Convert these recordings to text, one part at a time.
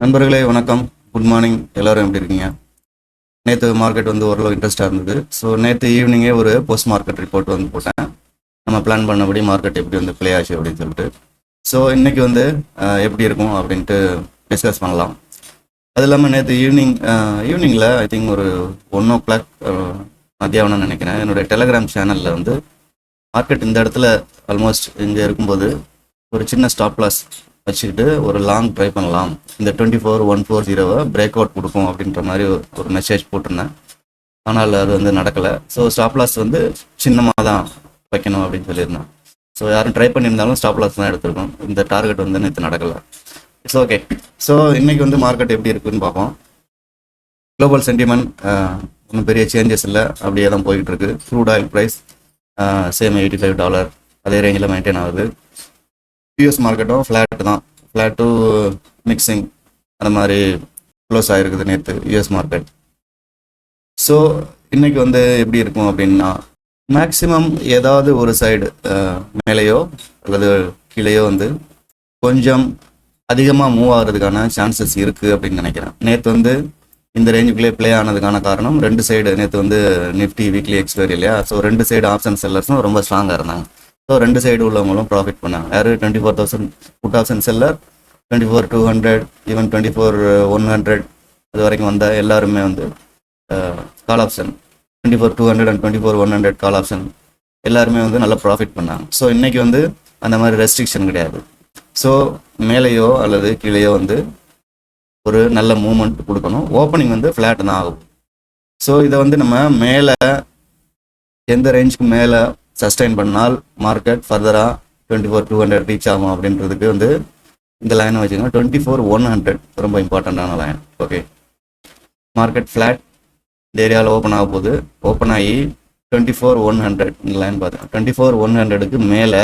நண்பர்களே வணக்கம், good morning. எல்லோரும் எப்படி இருக்கீங்க? நேற்று மார்க்கெட் வந்து ஓரளவு இன்ட்ரெஸ்ட்டாக இருந்தது. ஸோ நேற்று ஈவினிங்கே ஒரு போஸ்ட் மார்க்கெட் ரிப்போர்ட் வந்து போட்டேன். நம்ம பிளான் பண்ணபடி மார்க்கெட் எப்படி வந்து ப்ளே ஆச்சு அப்படின்னு சொல்லிட்டு. ஸோ இன்றைக்கி வந்து எப்படி இருக்கும் அப்படின்ட்டு டிஸ்கஸ் பண்ணலாம். அது இல்லாமல் நேற்று ஈவினிங்கில் ஐ திங்க் ஒரு 1 o'clock மத்தியானம் நினைக்கிறேன், என்னுடைய டெலகிராம் சேனலில் வந்து மார்க்கெட் இந்த இடத்துல ஆல்மோஸ்ட் இங்கே இருக்கும்போது ஒரு சின்ன ஸ்டாப் லாஸ் வச்சுக்கிட்டு ஒரு லாங் ட்ரை பண்ணலாம், இந்த 24,140 பிரேக் அவுட் கொடுக்கும் அப்படின்ற மாதிரி ஒரு மெசேஜ் போட்டிருந்தேன். ஆனால் அது வந்து நடக்கலை. ஸோ ஸ்டாப் லாஸ் வந்து சின்னமாக தான் வைக்கணும் அப்படின்னு சொல்லியிருந்தேன். ஸோ யாரும் ட்ரை பண்ணியிருந்தாலும் ஸ்டாப் லாஸ் தான் எடுத்துருக்கோம். இந்த டார்கெட் வந்து நேற்று நடக்கலை. It's okay. ஸோ இன்றைக்கி வந்து மார்க்கெட் எப்படி இருக்குன்னு பார்ப்போம். குளோபல் சென்டிமெண்ட் ஒன்றும் பெரிய சேஞ்சஸ் இல்லை, அப்படியே தான் போய்கிட்டு இருக்கு. க்ரூட் ஆயில் ப்ரைஸ் சேம் $85 அதே ரேஞ்சில் மெயின்டைன் ஆகுது. யூஎஸ் மார்க்கெட்டும் ஃப்ளாட் தான், ஃப்ளாட் டு மிக்சிங் அந்த மாதிரி க்ளோஸ் ஆகிருக்குது நேற்று யூஎஸ் மார்க்கெட். ஸோ இன்றைக்கி வந்து எப்படி இருக்கும் அப்படின்னா, மேக்ஸிமம் ஏதாவது ஒரு சைடு மேலேயோ அல்லது கீழேயோ வந்து கொஞ்சம் அதிகமாக மூவ் ஆகிறதுக்கான சான்சஸ் இருக்குது அப்படின்னு நினைக்கிறேன். நேற்று வந்து இந்த ரேஞ்சுக்குள்ளே ப்ளே ஆனதுக்கான காரணம் ரெண்டு சைடு. நேற்று வந்து நிஃப்டி வீக்லி எக்ஸ்பைரி இல்லையா, ஸோ ரெண்டு சைடு ஆப்ஷன் செல்லர்ஸும் ரொம்ப ஸ்ட்ராங்காக இருந்தாங்க. ஸோ ரெண்டு சைடு உள்ளவங்களும் ப்ராஃபிட் பண்ணாங்க. யார் 24,000 புட் ஆப்ஷன் செல்லர், 24,200 ஈவன் 24,100 அது வரைக்கும் வந்த எல்லாருமே வந்து call option 24,200 and 24,100 call option எல்லாருமே வந்து நல்லா ப்ராஃபிட் பண்ணாங்க. ஸோ இன்றைக்கி வந்து அந்த மாதிரி ரெஸ்ட்ரிக்ஷன் கிடையாது. ஸோ மேலேயோ அல்லது கீழேயோ வந்து ஒரு நல்ல மூவ்மெண்ட் கொடுக்கணும். ஓப்பனிங் வந்து ஃப்ளாட் தான் ஆகும். ஸோ இதை வந்து நம்ம மேலே எந்த ரேஞ்சுக்கு மேலே சஸ்டைன் பண்ணால் மார்க்கெட் ஃபர்தராக 24,200 ரீச் ஆகும் அப்படின்றதுக்கு வந்து இந்த லைனை வச்சுக்கோங்க. 24,100 ரொம்ப இம்பார்ட்டண்ட்டான லைன். ஓகே, மார்க்கெட் ஃப்ளாட் இந்த ஏரியாவில் ஓப்பன் ஆக போகுது. ஓப்பன் ஆகி 24,100 இந்த லைன் பார்த்தேன். 24,100க்கு மேலே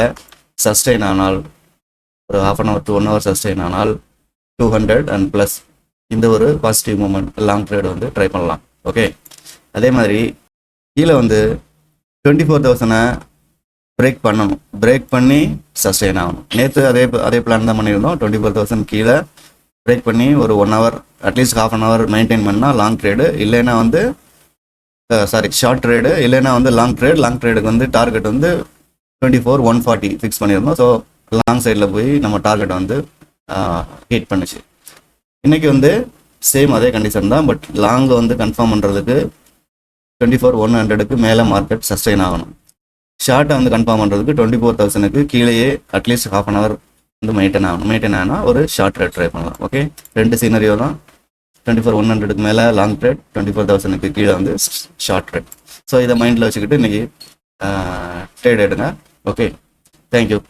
சஸ்டைன் ஆனால், ஒரு ½ hour to 1 hour சஸ்டைன் ஆனால் 200 அண்ட் ப்ளஸ் இந்த ஒரு பாசிட்டிவ் மூமெண்ட் லாங் ட்ரேட் வந்து ட்ரை பண்ணலாம். ஓகே, அதே மாதிரி கீழே வந்து 24,000 பிரேக் பண்ணணும், பிரேக் பண்ணி சஸ்டெயின் ஆகணும். நேற்று அதே பிளான் தான் பண்ணியிருந்தோம். 24,000 கீழே பிரேக் பண்ணி ஒரு 1 hour அட்லீஸ்ட் ½ hour மெயின்டைன் பண்ணால் லாங் ட்ரேடு, இல்லைன்னா வந்து ஷார்ட் ட்ரேடு, இல்லைன்னா வந்து லாங் ட்ரேடுக்கு வந்து டார்கெட் வந்து 24,140 ஃபிக்ஸ் பண்ணியிருந்தோம். ஸோ லாங் சைடில் போய் நம்ம டார்கெட்டை வந்து ஹிட் பண்ணுச்சு. இன்றைக்கி வந்து சேம் அதே கண்டிஷன் தான். பட் லாங்கை வந்து கன்ஃபார்ம் பண்ணுறதுக்கு 24,100க்கு மேலே மார்க்கெட் சஸ்டெயின் ஆகணும். ஷார்ட்டை வந்து கன்ஃபார்ம் பண்ணுறதுக்கு 24,000க்கு கீழேயே அட்லீஸ்ட் ½ hour வந்து மெயின்டைன் ஆகணும். மெயின்டைன் ஆனால் ஒரு ஷார்ட் ட்ரேட் ட்ரை பண்ணலாம். ஓகே, ரெண்டு சீனரியோ தான். 24,100க்கு மேலே லாங் ட்ரேட், 24,000க்கு கீழே வந்து ஷார்ட் ட்ரேட். ஸோ இதை மைண்டில் வச்சுக்கிட்டு இன்றைக்கி ட்ரேட் எடுங்க. Okay, thank you.